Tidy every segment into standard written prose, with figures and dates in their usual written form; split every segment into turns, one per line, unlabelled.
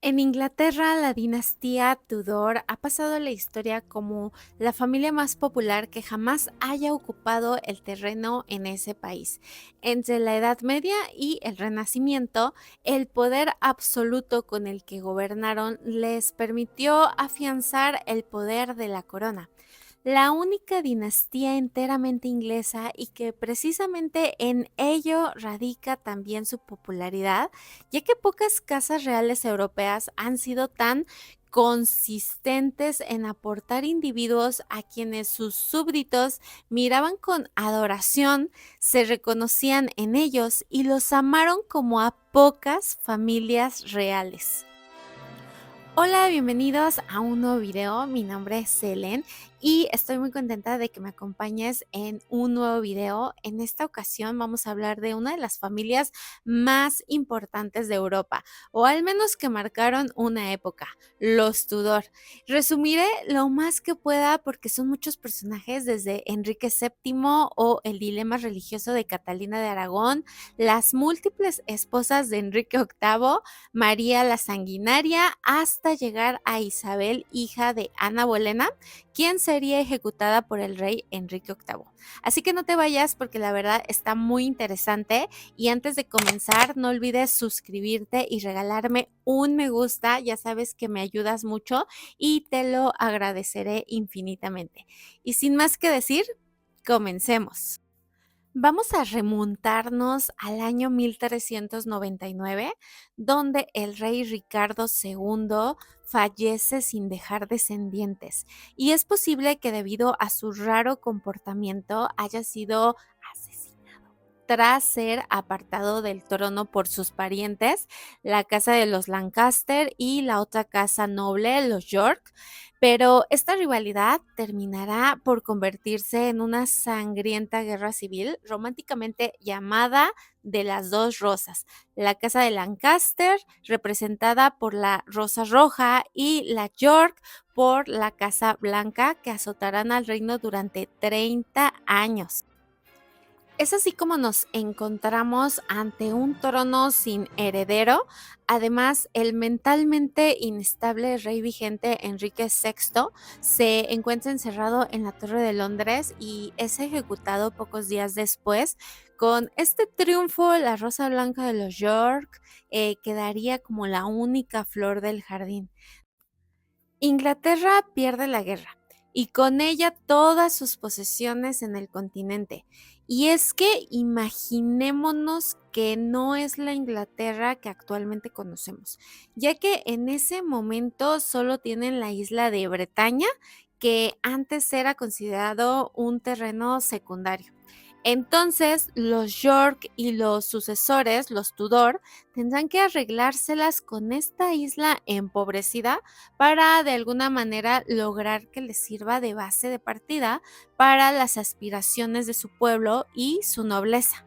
En Inglaterra, la dinastía Tudor ha pasado a la historia como la familia más popular que jamás haya ocupado el terreno en ese país. Entre la Edad Media y el Renacimiento, el poder absoluto con el que gobernaron les permitió afianzar el poder de la corona. La única dinastía enteramente inglesa y que precisamente en ello radica también su popularidad, ya que pocas casas reales europeas han sido tan consistentes en aportar individuos a quienes sus súbditos miraban con adoración, se reconocían en ellos y los amaron como a pocas familias reales. Hola, bienvenidos a un nuevo video. Mi nombre es Selen y estoy muy contenta de que me acompañes en un nuevo video. En esta ocasión vamos a hablar de una de las familias más importantes de Europa, o al menos que marcaron una época, los Tudor. Resumiré lo más que pueda porque son muchos personajes, desde Enrique VII o el dilema religioso de Catalina de Aragón, las múltiples esposas de Enrique VIII, María la Sanguinaria, hasta llegar a Isabel, hija de Ana Bolena, quien sería ejecutada por el rey Enrique VIII. Así que no te vayas porque la verdad está muy interesante, y antes de comenzar no olvides suscribirte y regalarme un me gusta, ya sabes que me ayudas mucho y te lo agradeceré infinitamente. Y sin más que decir, comencemos. Vamos a remontarnos al año 1399, donde el rey Ricardo II fallece sin dejar descendientes, y es posible que debido a su raro comportamiento haya sido asesinado tras ser apartado del trono por sus parientes, la casa de los Lancaster y la otra casa noble, los York. Pero esta rivalidad terminará por convertirse en una sangrienta guerra civil, románticamente llamada de las dos rosas: la casa de Lancaster, representada por la rosa roja, y la York por la casa blanca, que azotarán al reino durante 30 años. Es así como nos encontramos ante un trono sin heredero. Además, el mentalmente inestable rey vigente Enrique VI se encuentra encerrado en la Torre de Londres y es ejecutado pocos días después. Con este triunfo, la Rosa Blanca de los York quedaría como la única flor del jardín. Inglaterra pierde la guerra y con ella todas sus posesiones en el continente. Y es que imaginémonos que no es la Inglaterra que actualmente conocemos, ya que en ese momento solo tienen la isla de Bretaña, que antes era considerado un terreno secundario. Entonces, los York y los sucesores, los Tudor, tendrán que arreglárselas con esta isla empobrecida para de alguna manera lograr que les sirva de base de partida para las aspiraciones de su pueblo y su nobleza.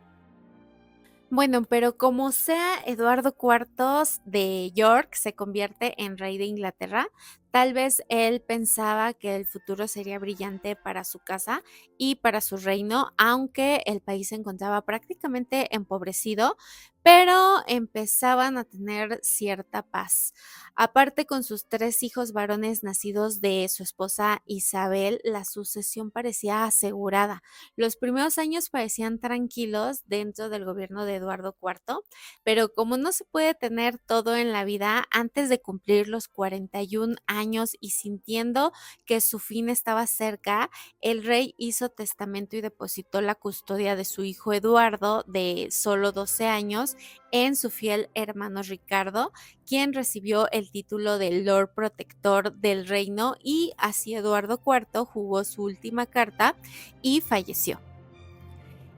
Bueno, pero como sea, Eduardo IV de York se convierte en rey de Inglaterra. Tal vez él pensaba que el futuro sería brillante para su casa y para su reino, aunque el país se encontraba prácticamente empobrecido, pero empezaban a tener cierta paz. Aparte, con sus tres hijos varones nacidos de su esposa Isabel, la sucesión parecía asegurada. Los primeros años parecían tranquilos dentro del gobierno de Eduardo IV, pero como no se puede tener todo en la vida, antes de cumplir los 41 años y sintiendo que su fin estaba cerca, el rey hizo testamento y depositó la custodia de su hijo Eduardo, de solo 12 años, en su fiel hermano Ricardo, quien recibió el título de Lord Protector del reino, y así Eduardo IV jugó su última carta y falleció.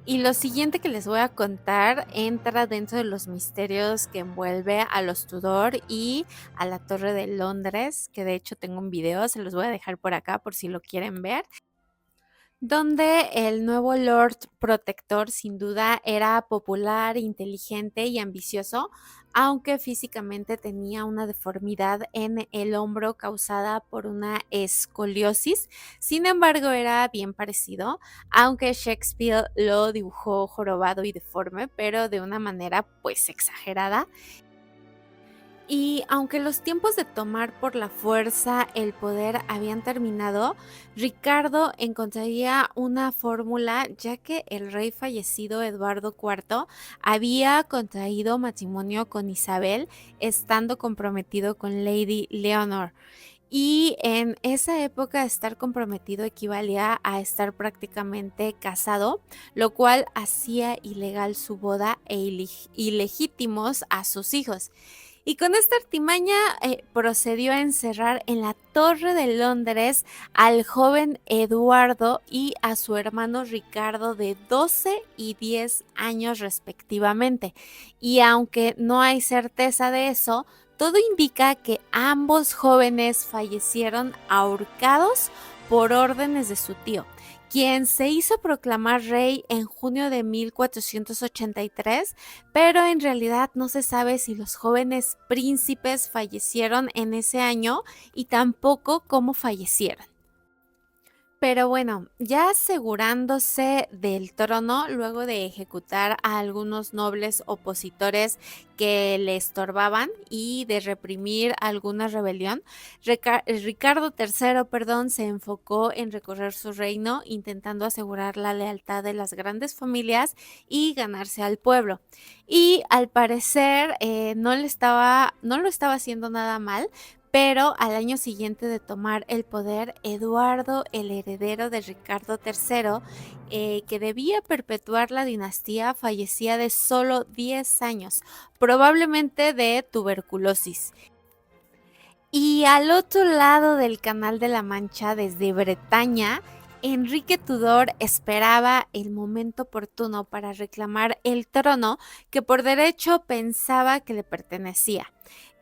Y lo siguiente que les voy a contar entra dentro de los misterios que envuelve a los Tudor y a la Torre de Londres, que de hecho tengo un video, se los voy a dejar por acá por si lo quieren ver, donde el nuevo Lord Protector sin duda era popular, inteligente y ambicioso, aunque físicamente tenía una deformidad en el hombro causada por una escoliosis. Sin embargo, era bien parecido, aunque Shakespeare lo dibujó jorobado y deforme, pero de una manera pues exagerada. Y aunque los tiempos de tomar por la fuerza el poder habían terminado, Ricardo encontraría una fórmula ya que el rey fallecido Eduardo IV había contraído matrimonio con Isabel, estando comprometido con Lady Leonor. Y en esa época estar comprometido equivalía a estar prácticamente casado, lo cual hacía ilegal su boda e ilegítimos a sus hijos. Y con esta artimaña procedió a encerrar en la Torre de Londres al joven Eduardo y a su hermano Ricardo de 12 y 10 años respectivamente. Y aunque no hay certeza de eso, todo indica que ambos jóvenes fallecieron ahorcados por órdenes de su tío, quien se hizo proclamar rey en junio de 1483, pero en realidad no se sabe si los jóvenes príncipes fallecieron en ese año y tampoco cómo fallecieron. Pero bueno, ya asegurándose del trono, luego de ejecutar a algunos nobles opositores que le estorbaban y de reprimir alguna rebelión, Ricardo III, perdón, se enfocó en recorrer su reino, intentando asegurar la lealtad de las grandes familias y ganarse al pueblo. Y al parecer no lo estaba haciendo nada mal, pero al año siguiente de tomar el poder, Eduardo, el heredero de Ricardo III, que debía perpetuar la dinastía, fallecía de solo 10 años, probablemente de tuberculosis. Y al otro lado del Canal de la Mancha, desde Bretaña, Enrique Tudor esperaba el momento oportuno para reclamar el trono que por derecho pensaba que le pertenecía.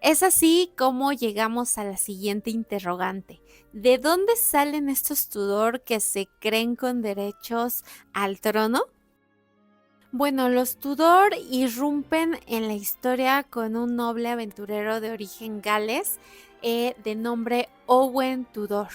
Es así como llegamos a la siguiente interrogante. ¿De dónde salen estos Tudor que se creen con derechos al trono? Bueno, los Tudor irrumpen en la historia con un noble aventurero de origen gales de nombre Owen Tudor,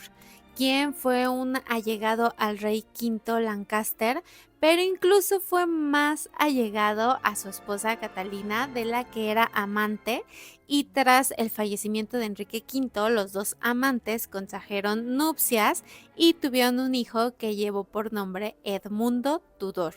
quien fue un allegado al rey V Lancaster, pero incluso fue más allegado a su esposa Catalina, de la que era amante, y tras el fallecimiento de Enrique V, los dos amantes contrajeron nupcias y tuvieron un hijo que llevó por nombre Edmundo Tudor.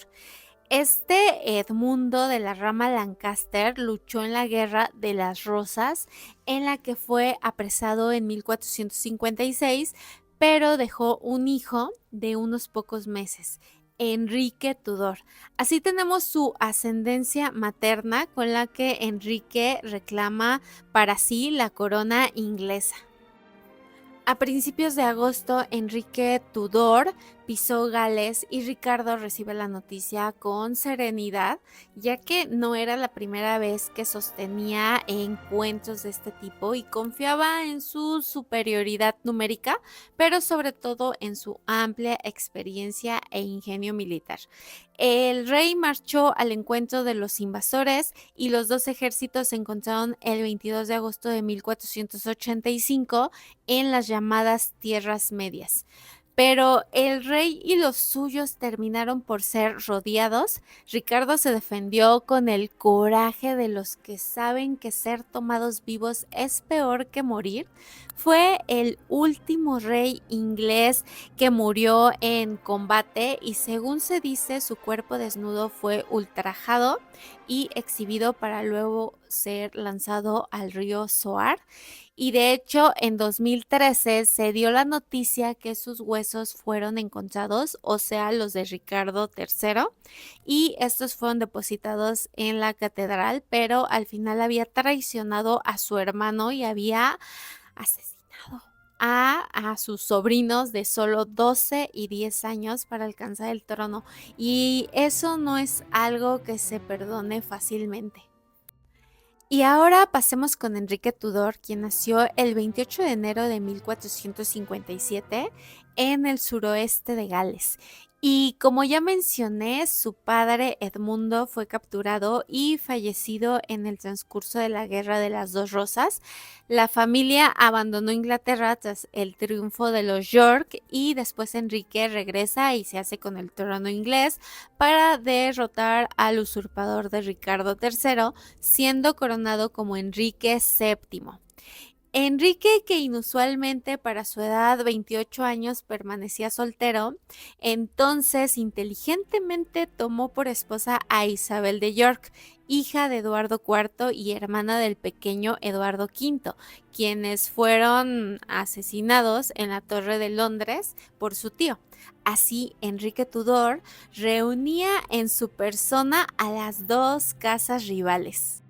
Este Edmundo de la rama Lancaster luchó en la Guerra de las Rosas, en la que fue apresado en 1456, pero dejó un hijo de unos pocos meses, Enrique Tudor. Así tenemos su ascendencia materna con la que Enrique reclama para sí la corona inglesa. A principios de agosto, Enrique Tudor pisó Gales y Ricardo recibe la noticia con serenidad, ya que no era la primera vez que sostenía encuentros de este tipo y confiaba en su superioridad numérica, pero sobre todo en su amplia experiencia e ingenio militar. El rey marchó al encuentro de los invasores y los dos ejércitos se encontraron el 22 de agosto de 1485 en las llamadas Tierras Medias. Pero el rey y los suyos terminaron por ser rodeados. Ricardo se defendió con el coraje de los que saben que ser tomados vivos es peor que morir. Fue el último rey inglés que murió en combate y según se dice su cuerpo desnudo fue ultrajado y exhibido para luego ser lanzado al río Soar. Y de hecho, en 2013 se dio la noticia que sus huesos fueron encontrados, o sea, los de Ricardo III, y estos fueron depositados en la catedral, pero al final había traicionado a su hermano y había asesinado a sus sobrinos de solo 12 y 10 años para alcanzar el trono. Y eso no es algo que se perdone fácilmente. Y ahora pasemos con Enrique Tudor, quien nació el 28 de enero de 1457 en el suroeste de Gales. Y como ya mencioné, su padre Edmundo fue capturado y fallecido en el transcurso de la Guerra de las Dos Rosas. La familia abandonó Inglaterra tras el triunfo de los York y después Enrique regresa y se hace con el trono inglés para derrotar al usurpador de Ricardo III, siendo coronado como Enrique VII. Enrique, que inusualmente para su edad, 28 años, permanecía soltero, entonces inteligentemente tomó por esposa a Isabel de York, hija de Eduardo IV y hermana del pequeño Eduardo V, quienes fueron asesinados en la Torre de Londres por su tío. Así, Enrique Tudor reunía en su persona a las dos casas rivales.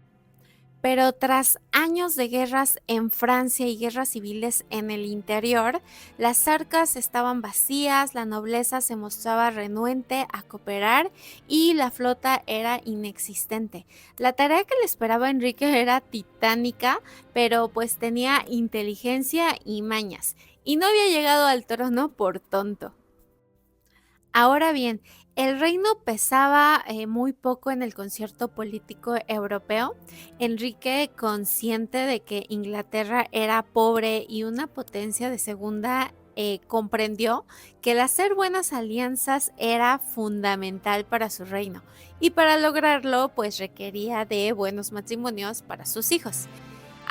Pero tras años de guerras en Francia y guerras civiles en el interior, las arcas estaban vacías, la nobleza se mostraba renuente a cooperar y la flota era inexistente. La tarea que le esperaba a Enrique era titánica, pero pues tenía inteligencia y mañas, y no había llegado al trono por tonto. Ahora bien, el reino pesaba muy poco en el concierto político europeo. Enrique, consciente de que Inglaterra era pobre y una potencia de segunda, comprendió que el hacer buenas alianzas era fundamental para su reino y para lograrlo pues requería de buenos matrimonios para sus hijos.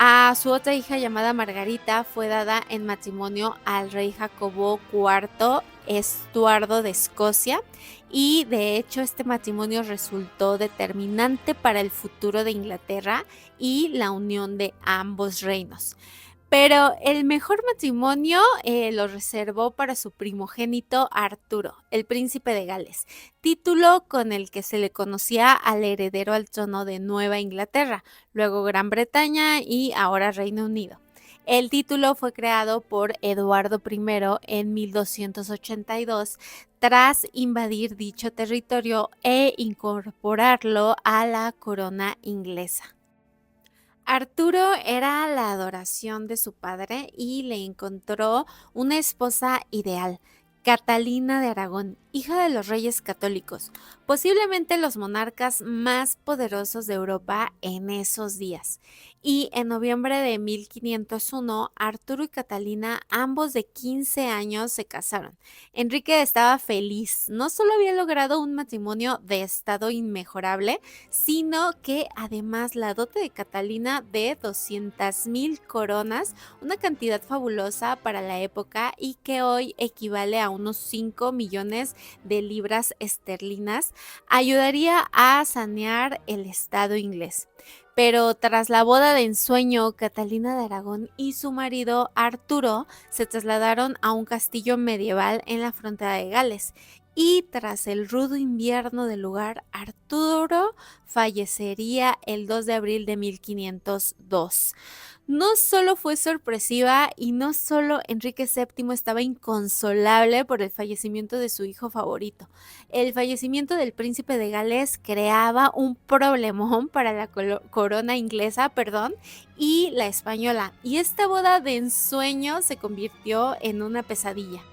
A su otra hija llamada Margarita fue dada en matrimonio al rey Jacobo IV Estuardo de Escocia y de hecho este matrimonio resultó determinante para el futuro de Inglaterra y la unión de ambos reinos. Pero el mejor matrimonio lo reservó para su primogénito Arturo, el príncipe de Gales, título con el que se le conocía al heredero al trono de Nueva Inglaterra, luego Gran Bretaña y ahora Reino Unido. El título fue creado por Eduardo I en 1282 tras invadir dicho territorio e incorporarlo a la corona inglesa. Arturo era la adoración de su padre y le encontró una esposa ideal, Catalina de Aragón, hija de los reyes católicos, posiblemente los monarcas más poderosos de Europa en esos días. Y en noviembre de 1501, Arturo y Catalina, ambos de 15 años, se casaron. Enrique estaba feliz, no solo había logrado un matrimonio de estado inmejorable, sino que además la dote de Catalina de 200,000 coronas, una cantidad fabulosa para la época y que hoy equivale a unos 5 millones de libras esterlinas, ayudaría a sanear el estado inglés. Pero tras la boda de ensueño, Catalina de Aragón y su marido Arturo se trasladaron a un castillo medieval en la frontera de Gales. Y tras el rudo invierno del lugar, Arturo fallecería el 2 de abril de 1502. No solo fue sorpresiva y no solo Enrique VII estaba inconsolable por el fallecimiento de su hijo favorito. El fallecimiento del príncipe de Gales creaba un problemón para la corona inglesa, y la española. Y esta boda de ensueño se convirtió en una pesadilla.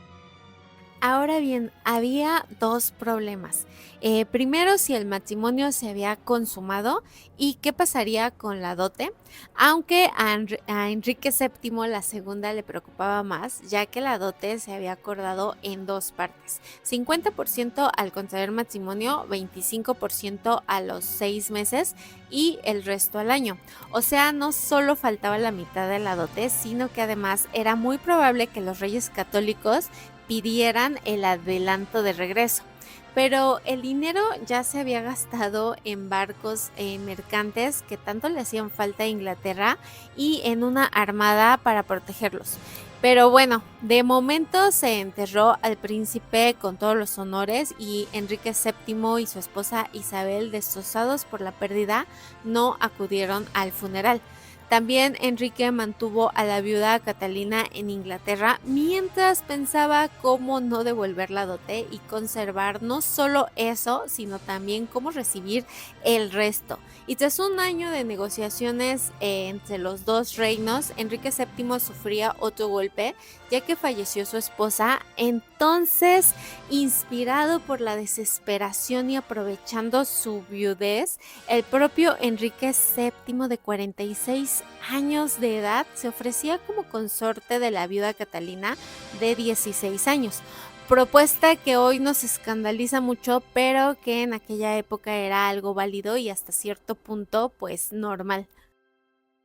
Ahora bien, había dos problemas. Primero, si el matrimonio se había consumado y qué pasaría con la dote, aunque a Enrique VII la segunda le preocupaba más, ya que la dote se había acordado en dos partes, 50% al contraer matrimonio, 25% a los 6 meses y el resto al año. O sea, no solo faltaba la mitad de la dote, sino que además era muy probable que los reyes católicos pidieran el adelanto de regreso. Pero el dinero ya se había gastado en barcos mercantes que tanto le hacían falta a Inglaterra y en una armada para protegerlos. Pero bueno, de momento se enterró al príncipe con todos los honores y Enrique VII y su esposa Isabel, destrozados por la pérdida, no acudieron al funeral. También Enrique mantuvo a la viuda Catalina en Inglaterra mientras pensaba cómo no devolver la dote y conservar no solo eso, sino también cómo recibir el resto. Y tras un año de negociaciones entre los dos reinos, Enrique VII sufría otro golpe, ya que falleció su esposa. Entonces, inspirado por la desesperación y aprovechando su viudez, el propio Enrique VII, de 46 años de edad, se ofrecía como consorte de la viuda Catalina, de 16 años. Propuesta que hoy nos escandaliza mucho, pero que en aquella época era algo válido y hasta cierto punto, pues, normal.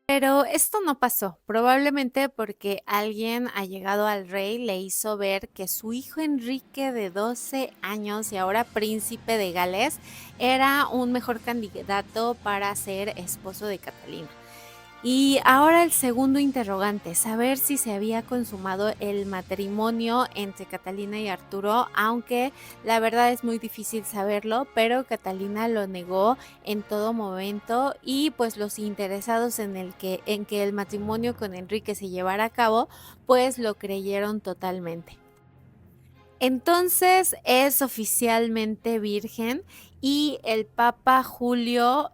Pero esto no pasó, probablemente porque alguien allegado al rey le hizo ver que su hijo Enrique, de 12 años y ahora príncipe de Gales, era un mejor candidato para ser esposo de Catalina. Y ahora el segundo interrogante, saber si se había consumado el matrimonio entre Catalina y Arturo, aunque la verdad es muy difícil saberlo, pero Catalina lo negó en todo momento y pues los interesados en que el matrimonio con Enrique se llevara a cabo, pues lo creyeron totalmente. Entonces es oficialmente virgen y el Papa Julio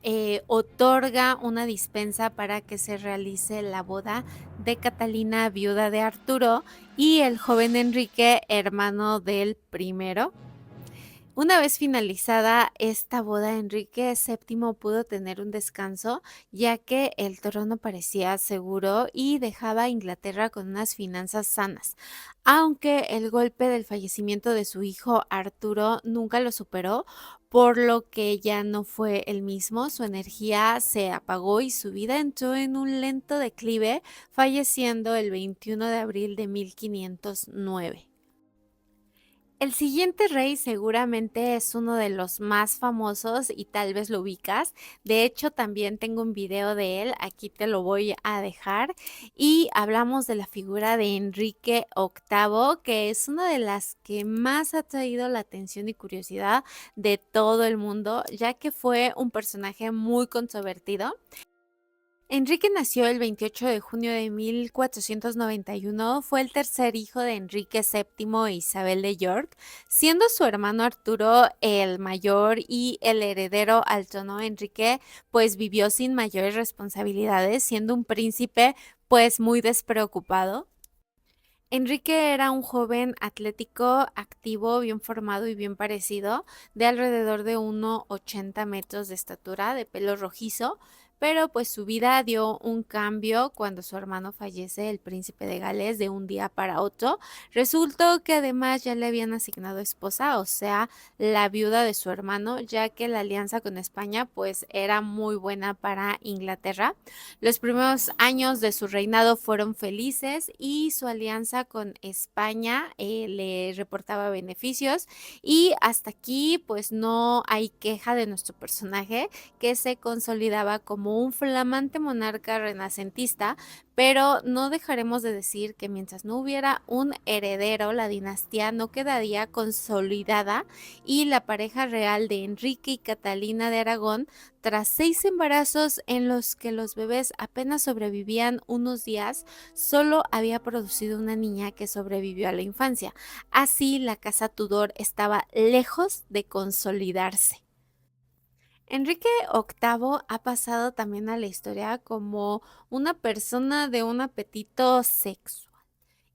otorga una dispensa para que se realice la boda de Catalina, viuda de Arturo, y el joven Enrique, hermano del primero. Una vez finalizada esta boda, Enrique VII pudo tener un descanso, ya que el trono parecía seguro y dejaba a Inglaterra con unas finanzas sanas, aunque el golpe del fallecimiento de su hijo Arturo nunca lo superó, por lo que ya no fue el mismo, su energía se apagó y su vida entró en un lento declive, falleciendo el 21 de abril de 1509. El siguiente rey seguramente es uno de los más famosos y tal vez lo ubicas. De hecho, también tengo un video de él, aquí te lo voy a dejar. Y hablamos de la figura de Enrique VIII, que es una de las que más ha traído la atención y curiosidad de todo el mundo, ya que fue un personaje muy controvertido. Enrique nació el 28 de junio de 1491, fue el tercer hijo de Enrique VII e Isabel de York, siendo su hermano Arturo el mayor y el heredero al trono. Enrique pues vivió sin mayores responsabilidades, siendo un príncipe pues muy despreocupado. Enrique era un joven atlético, activo, bien formado y bien parecido, de alrededor de 1,80 metros de estatura, de pelo rojizo, pero pues su vida dio un cambio cuando su hermano fallece, el príncipe de Gales, de un día para otro. Resultó que además ya le habían asignado esposa, o sea, la viuda de su hermano, ya que la alianza con España pues era muy buena para Inglaterra. Los primeros años de su reinado fueron felices y su alianza con España le reportaba beneficios, y hasta aquí pues no hay queja de nuestro personaje, que se consolidaba como un flamante monarca renacentista, pero no dejaremos de decir que mientras no hubiera un heredero, la dinastía no quedaría consolidada, y la pareja real de Enrique y Catalina de Aragón, tras 6 embarazos en los que los bebés apenas sobrevivían unos días, solo había producido una niña que sobrevivió a la infancia. Así, la casa Tudor estaba lejos de consolidarse. Enrique VIII ha pasado también a la historia como una persona de un apetito sexual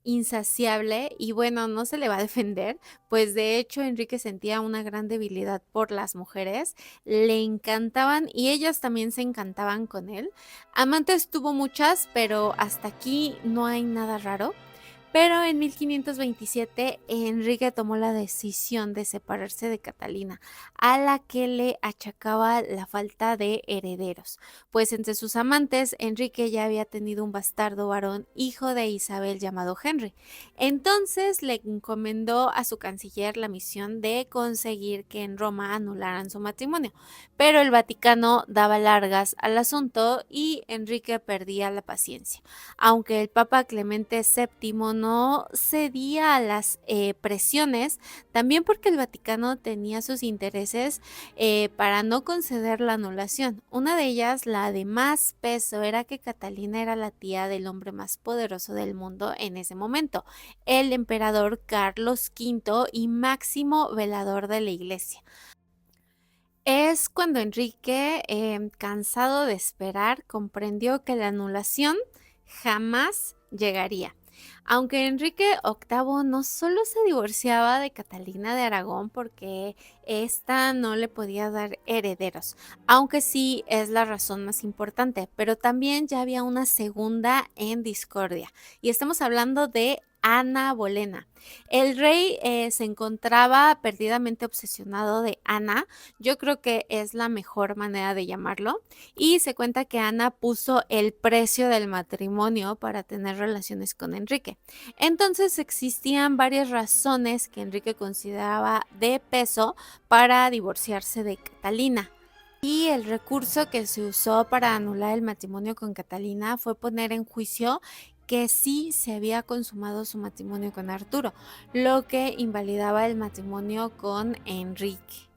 insaciable, y bueno, no se le va a defender, pues de hecho Enrique sentía una gran debilidad por las mujeres, le encantaban y ellas también se encantaban con él. Amantes tuvo muchas, pero hasta aquí no hay nada raro. Pero en 1527 Enrique tomó la decisión de separarse de Catalina, a la que le achacaba la falta de herederos, pues entre sus amantes Enrique ya había tenido un bastardo varón, hijo de Isabel, llamado Henry. Entonces le encomendó a su canciller la misión de conseguir que en Roma anularan su matrimonio, pero el Vaticano daba largas al asunto y Enrique perdía la paciencia. Aunque el Papa Clemente VII no cedía a las presiones, también porque el Vaticano tenía sus intereses para no conceder la anulación. Una de ellas, la de más peso, era que Catalina era la tía del hombre más poderoso del mundo en ese momento, el emperador Carlos V y máximo velador de la iglesia. Es cuando Enrique, cansado de esperar, comprendió que la anulación jamás llegaría. Aunque Enrique VIII no solo se divorciaba de Catalina de Aragón porque ésta no le podía dar herederos, aunque sí es la razón más importante, pero también ya había una segunda en discordia, y estamos hablando de Ana Bolena. El rey se encontraba perdidamente obsesionado de Ana, yo creo que es la mejor manera de llamarlo, y se cuenta que Ana puso el precio del matrimonio para tener relaciones con Enrique. Entonces existían varias razones que Enrique consideraba de peso para divorciarse de Catalina. Y el recurso que se usó para anular el matrimonio con Catalina fue poner en juicio que sí se había consumado su matrimonio con Arturo, lo que invalidaba el matrimonio con Enrique.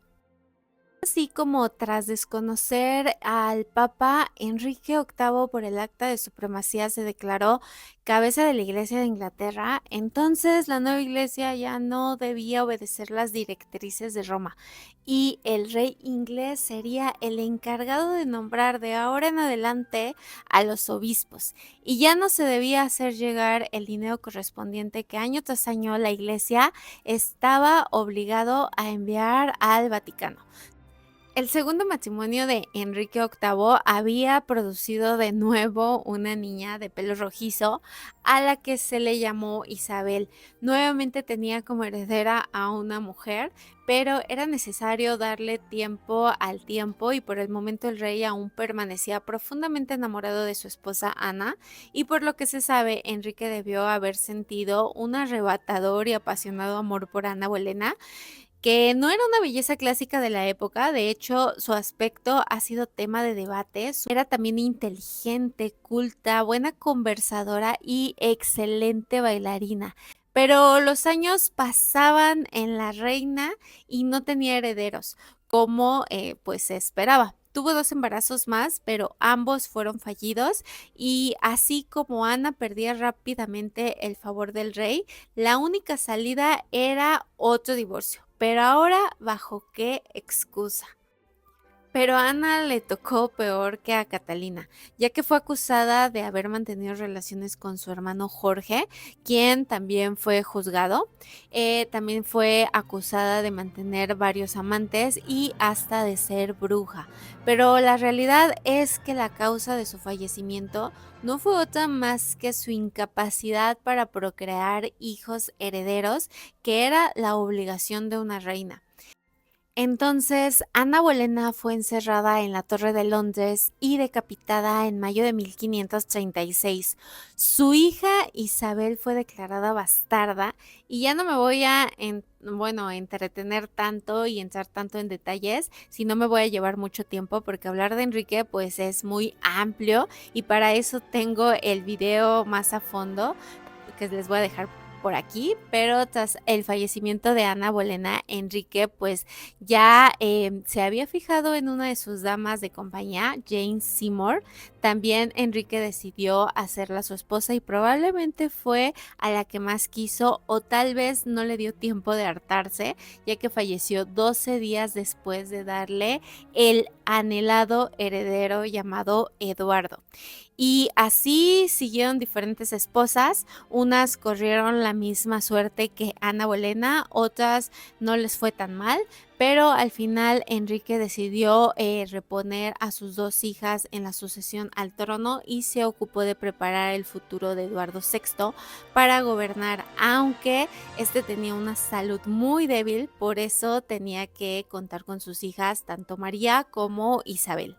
Así como tras desconocer al Papa Enrique VIII por el acta de supremacía se declaró cabeza de la Iglesia de Inglaterra, entonces la nueva iglesia ya no debía obedecer las directrices de Roma y el rey inglés sería el encargado de nombrar de ahora en adelante a los obispos, y ya no se debía hacer llegar el dinero correspondiente que año tras año la iglesia estaba obligado a enviar al Vaticano. El segundo matrimonio de Enrique VIII había producido de nuevo una niña de pelo rojizo a la que se le llamó Isabel. Nuevamente tenía como heredera a una mujer, pero era necesario darle tiempo al tiempo, y por el momento el rey aún permanecía profundamente enamorado de su esposa Ana, y por lo que se sabe, Enrique debió haber sentido un arrebatador y apasionado amor por Ana Bolena, que no era una belleza clásica de la época. De hecho, su aspecto ha sido tema de debates. Era también inteligente, culta, buena conversadora y excelente bailarina. Pero los años pasaban en la reina y no tenía herederos, como pues se esperaba. Tuvo 2 embarazos más, pero ambos fueron fallidos, y así como Ana perdía rápidamente el favor del rey, la única salida era otro divorcio. Pero ahora, ¿bajo qué excusa? Pero a Ana le tocó peor que a Catalina, ya que fue acusada de haber mantenido relaciones con su hermano Jorge, quien también fue juzgado. También fue acusada de mantener varios amantes y hasta de ser bruja. Pero la realidad es que la causa de su fallecimiento no fue otra más que su incapacidad para procrear hijos herederos, que era la obligación de una reina. Entonces, Ana Bolena fue encerrada en la Torre de Londres y decapitada en mayo de 1536. Su hija Isabel fue declarada bastarda, y ya no me voy a entretener tanto y entrar tanto en detalles, si no me voy a llevar mucho tiempo, porque hablar de Enrique pues es muy amplio, y para eso tengo el video más a fondo que les voy a dejar por aquí. Pero tras el fallecimiento de Ana Bolena, Enrique pues ya se había fijado en una de sus damas de compañía, Jane Seymour. También Enrique decidió hacerla su esposa, y probablemente fue a la que más quiso, o tal vez no le dio tiempo de hartarse, ya que falleció 12 días después de darle el anhelado heredero llamado Eduardo. Y así siguieron diferentes esposas. Unas corrieron la misma suerte que Ana Bolena, otras no les fue tan mal, pero al final Enrique decidió reponer a sus 2 hijas en la sucesión al trono, y se ocupó de preparar el futuro de Eduardo VI para gobernar, aunque este tenía una salud muy débil, por eso tenía que contar con sus hijas, tanto María como Isabel.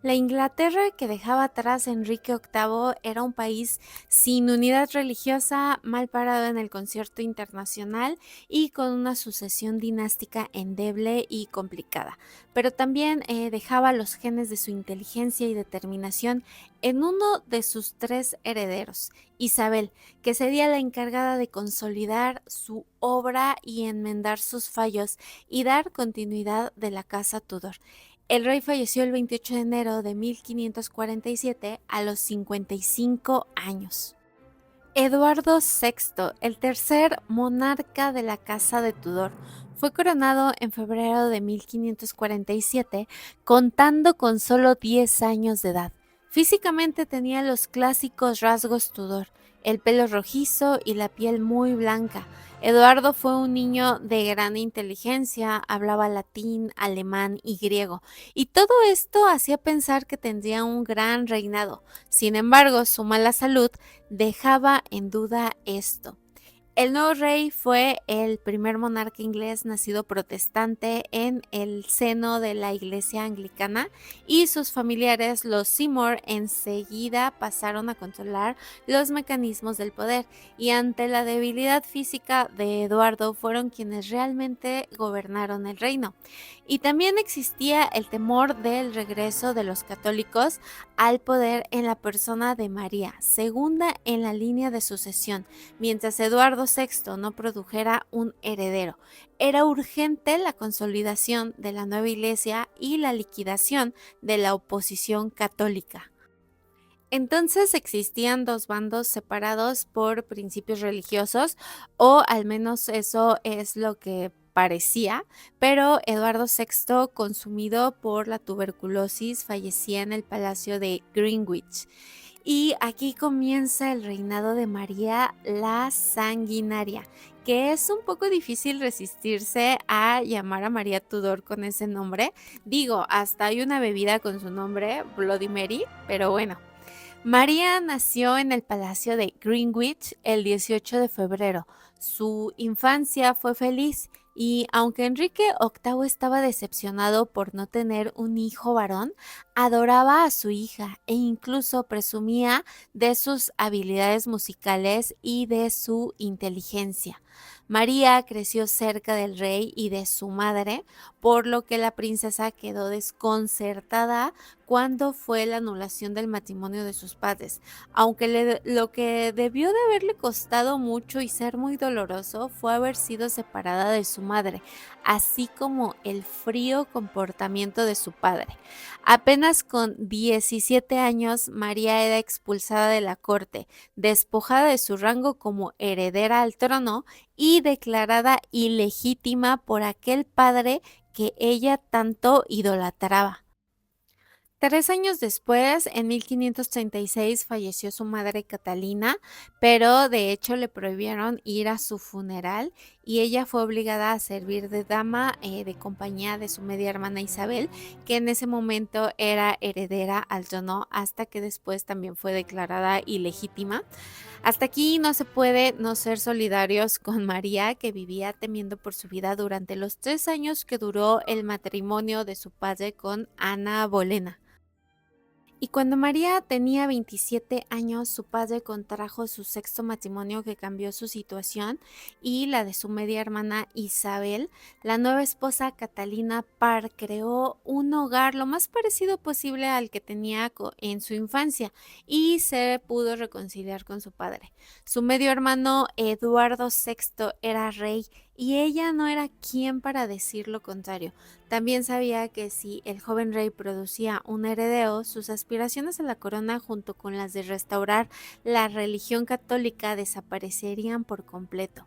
La Inglaterra que dejaba atrás Enrique VIII era un país sin unidad religiosa, mal parado en el concierto internacional y con una sucesión dinástica endeble y complicada, pero también dejaba los genes de su inteligencia y determinación en uno de sus tres herederos, Isabel, que sería la encargada de consolidar su obra y enmendar sus fallos y dar continuidad de la casa Tudor. El rey falleció el 28 de enero de 1547 a los 55 años. Eduardo VI, el tercer monarca de la Casa de Tudor, fue coronado en febrero de 1547, contando con solo 10 años de edad. Físicamente tenía los clásicos rasgos Tudor, el pelo rojizo y la piel muy blanca. Eduardo fue un niño de gran inteligencia, hablaba latín, alemán y griego, y todo esto hacía pensar que tendría un gran reinado. Sin embargo, su mala salud dejaba en duda esto. El nuevo rey fue el primer monarca inglés nacido protestante en el seno de la iglesia anglicana y sus familiares, los Seymour, enseguida pasaron a controlar los mecanismos del poder y ante la debilidad física de Eduardo fueron quienes realmente gobernaron el reino. Y también existía el temor del regreso de los católicos al poder en la persona de María, segunda en la línea de sucesión mientras Eduardo VI no produjera un heredero. Era urgente la consolidación de la nueva iglesia y la liquidación de la oposición católica. Entonces existían dos bandos separados por principios religiosos, o al menos eso es lo que parecía, pero Eduardo VI, consumido por la tuberculosis, fallecía en el palacio de Greenwich. Y aquí comienza el reinado de María la Sanguinaria, que es un poco difícil resistirse a llamar a María Tudor con ese nombre. Digo, hasta hay una bebida con su nombre, Bloody Mary, pero bueno. María nació en el Palacio de Greenwich el 18 de febrero. Su infancia fue feliz y aunque Enrique VIII estaba decepcionado por no tener un hijo varón, adoraba a su hija e incluso presumía de sus habilidades musicales y de su inteligencia. María creció cerca del rey y de su madre, por lo que la princesa quedó desconcertada cuándo fue la anulación del matrimonio de sus padres. Aunque lo que debió de haberle costado mucho y ser muy doloroso fue haber sido separada de su madre, así como el frío comportamiento de su padre. Apenas con 17 años, María era expulsada de la corte, despojada de su rango como heredera al trono y declarada ilegítima por aquel padre que ella tanto idolatraba. 3 años después, en 1536, falleció su madre Catalina, pero de hecho le prohibieron ir a su funeral y ella fue obligada a servir de dama de compañía de su media hermana Isabel, que en ese momento era heredera al trono hasta que después también fue declarada ilegítima. Hasta aquí no se puede no ser solidarios con María, que vivía temiendo por su vida durante los 3 años que duró el matrimonio de su padre con Ana Bolena. Y cuando María tenía 27 años, su padre contrajo su sexto matrimonio que cambió su situación y la de su media hermana Isabel. La nueva esposa Catalina Parr creó un hogar lo más parecido posible al que tenía en su infancia y se pudo reconciliar con su padre. Su medio hermano Eduardo VI era rey y ella no era quien para decir lo contrario. También sabía que si el joven rey producía un heredero, sus aspiraciones a la corona junto con las de restaurar la religión católica desaparecerían por completo.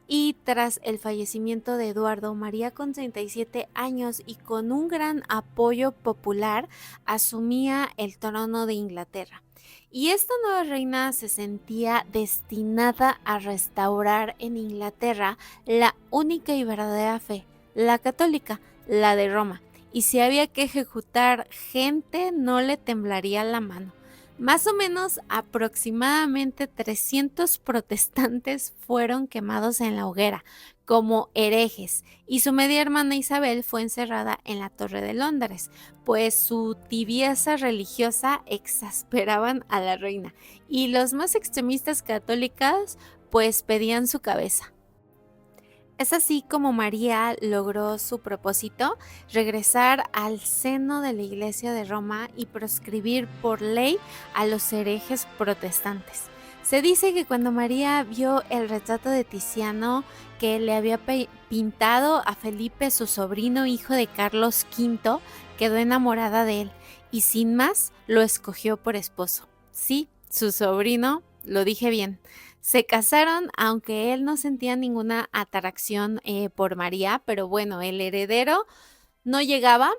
Y tras el fallecimiento de Eduardo, María con 37 años y con un gran apoyo popular asumía el trono de Inglaterra. Y esta nueva reina se sentía destinada a restaurar en Inglaterra la única y verdadera fe, la católica, la de Roma, y si había que ejecutar gente no le temblaría la mano. Más o menos aproximadamente 300 protestantes fueron quemados en la hoguera, como herejes, y su media hermana Isabel fue encerrada en la Torre de Londres, pues su tibieza religiosa exasperaban a la reina, y los más extremistas católicos pues pedían su cabeza. Es así como María logró su propósito, regresar al seno de la Iglesia de Roma y proscribir por ley a los herejes protestantes. Se dice que cuando María vio el retrato de Tiziano que le había pintado a Felipe, su sobrino hijo de Carlos V, quedó enamorada de él y sin más lo escogió por esposo. Sí, su sobrino, lo dije bien. Se casaron, aunque él no sentía ninguna atracción por María, pero bueno, el heredero no llegaba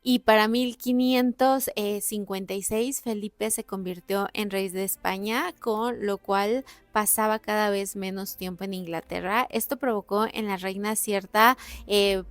y para 1556 Felipe se convirtió en rey de España, con lo cual pasaba cada vez menos tiempo en Inglaterra. Esto provocó en la reina cierta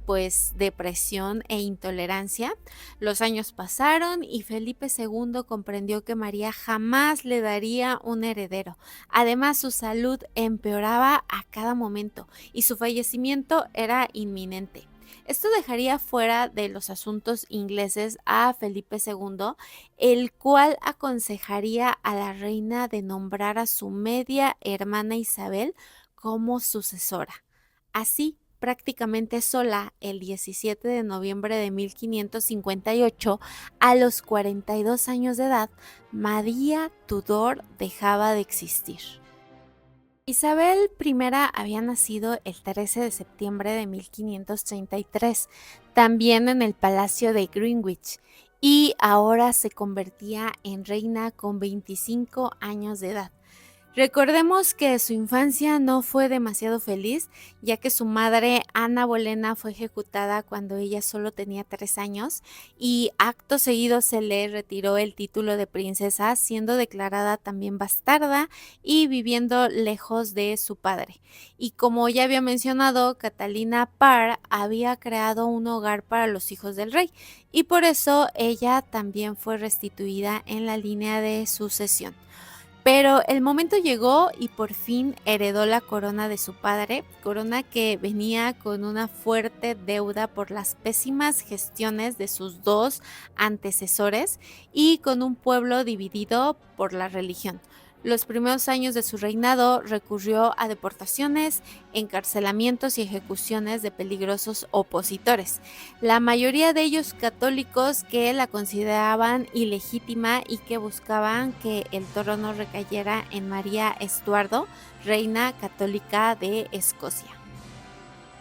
pues depresión e intolerancia. Los años pasaron y Felipe II comprendió que María jamás le daría un heredero. Además, su salud empeoraba a cada momento y su fallecimiento era inminente. Esto dejaría fuera de los asuntos ingleses a Felipe II, el cual aconsejaría a la reina de nombrar a su media hermana Isabel como sucesora. Así, prácticamente sola, el 17 de noviembre de 1558, a los 42 años de edad, María Tudor dejaba de existir. Isabel I había nacido el 13 de septiembre de 1533, también en el Palacio de Greenwich, y ahora se convertía en reina con 25 años de edad. Recordemos que su infancia no fue demasiado feliz, ya que su madre, Ana Bolena, fue ejecutada cuando ella solo tenía 3 años y acto seguido se le retiró el título de princesa, siendo declarada también bastarda y viviendo lejos de su padre. Y como ya había mencionado, Catalina Parr había creado un hogar para los hijos del rey y por eso ella también fue restituida en la línea de sucesión. Pero el momento llegó y por fin heredó la corona de su padre, corona que venía con una fuerte deuda por las pésimas gestiones de sus dos antecesores y con un pueblo dividido por la religión. Los primeros años de su reinado recurrió a deportaciones, encarcelamientos y ejecuciones de peligrosos opositores, la mayoría de ellos católicos que la consideraban ilegítima y que buscaban que el trono recayera en María Estuardo, reina católica de Escocia.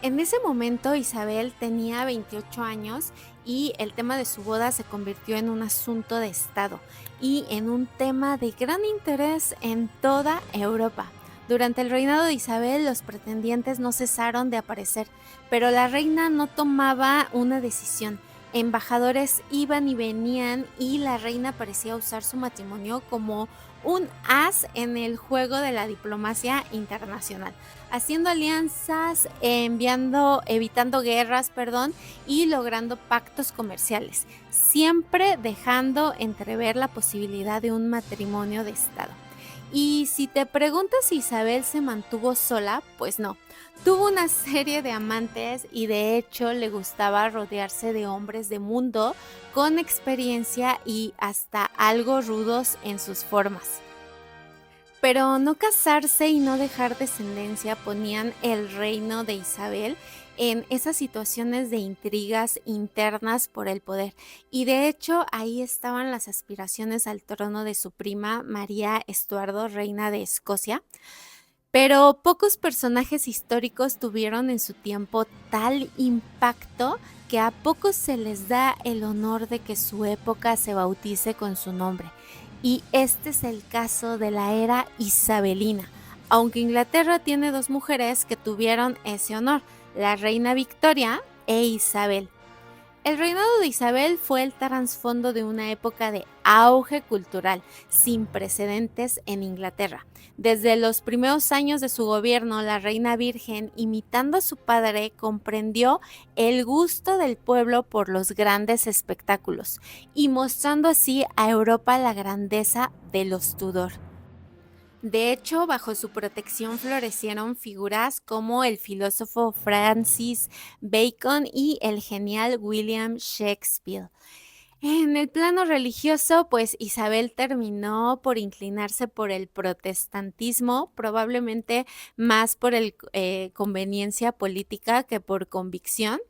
En ese momento Isabel tenía 28 años y el tema de su boda se convirtió en un asunto de Estado y en un tema de gran interés en toda Europa. Durante el reinado de Isabel los pretendientes no cesaron de aparecer, pero la reina no tomaba una decisión. Embajadores iban y venían y la reina parecía usar su matrimonio como un as en el juego de la diplomacia internacional, haciendo alianzas, evitando guerras, y logrando pactos comerciales, siempre dejando entrever la posibilidad de un matrimonio de Estado. Y si te preguntas si Isabel se mantuvo sola, pues no. Tuvo una serie de amantes y de hecho le gustaba rodearse de hombres de mundo con experiencia y hasta algo rudos en sus formas. Pero no casarse y no dejar descendencia ponían el reino de Isabel en esas situaciones de intrigas internas por el poder. Y de hecho ahí estaban las aspiraciones al trono de su prima María Estuardo, reina de Escocia. Pero pocos personajes históricos tuvieron en su tiempo tal impacto que a pocos se les da el honor de que su época se bautice con su nombre. Y este es el caso de la era isabelina, aunque Inglaterra tiene dos mujeres que tuvieron ese honor, la reina Victoria e Isabel. El reinado de Isabel fue el trasfondo de una época de auge cultural sin precedentes en Inglaterra. Desde los primeros años de su gobierno, la reina virgen, imitando a su padre, comprendió el gusto del pueblo por los grandes espectáculos y mostrando así a Europa la grandeza de los Tudor. De hecho, bajo su protección florecieron figuras como el filósofo Francis Bacon y el genial William Shakespeare. En el plano religioso, pues Isabel terminó por inclinarse por el protestantismo, probablemente más por el conveniencia política que por convicción.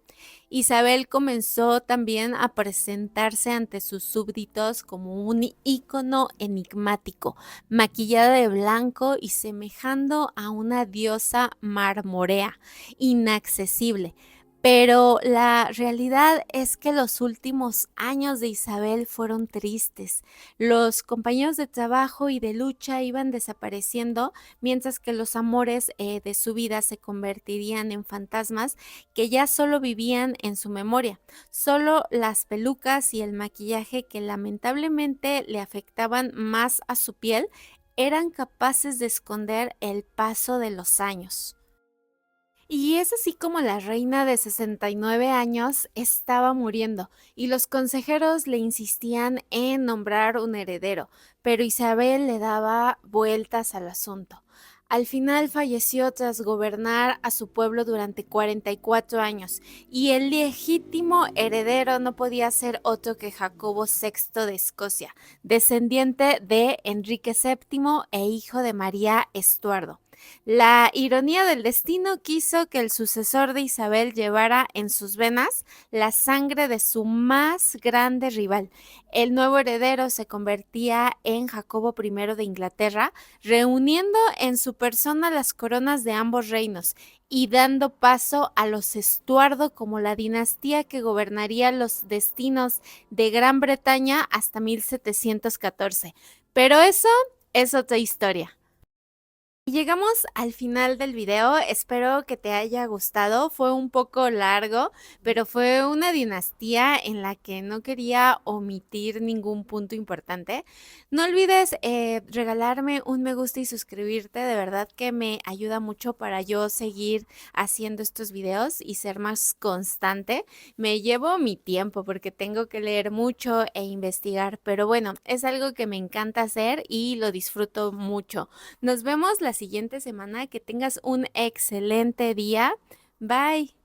Isabel comenzó también a presentarse ante sus súbditos como un ícono enigmático, maquillada de blanco y semejando a una diosa marmorea, inaccesible. Pero la realidad es que los últimos años de Isabel fueron tristes. Los compañeros de trabajo y de lucha iban desapareciendo, mientras que los amores de su vida se convertirían en fantasmas que ya solo vivían en su memoria. Solo las pelucas y el maquillaje que lamentablemente le afectaban más a su piel eran capaces de esconder el paso de los años. Y es así como la reina de 69 años estaba muriendo y los consejeros le insistían en nombrar un heredero, pero Isabel le daba vueltas al asunto. Al final falleció tras gobernar a su pueblo durante 44 años y el legítimo heredero no podía ser otro que Jacobo VI de Escocia, descendiente de Enrique VII e hijo de María Estuardo. La ironía del destino quiso que el sucesor de Isabel llevara en sus venas la sangre de su más grande rival. El nuevo heredero se convertía en Jacobo I de Inglaterra, reuniendo en su persona las coronas de ambos reinos y dando paso a los Estuardo como la dinastía que gobernaría los destinos de Gran Bretaña hasta 1714. Pero eso es otra historia. Llegamos al final del video, espero que te haya gustado, fue un poco largo, pero fue una dinastía en la que no quería omitir ningún punto importante. No olvides regalarme un me gusta y suscribirte, de verdad que me ayuda mucho para yo seguir haciendo estos videos y ser más constante. Me llevo mi tiempo porque tengo que leer mucho e investigar, pero bueno, es algo que me encanta hacer y lo disfruto mucho. Nos vemos la siguiente semana. Que tengas un excelente día. Bye.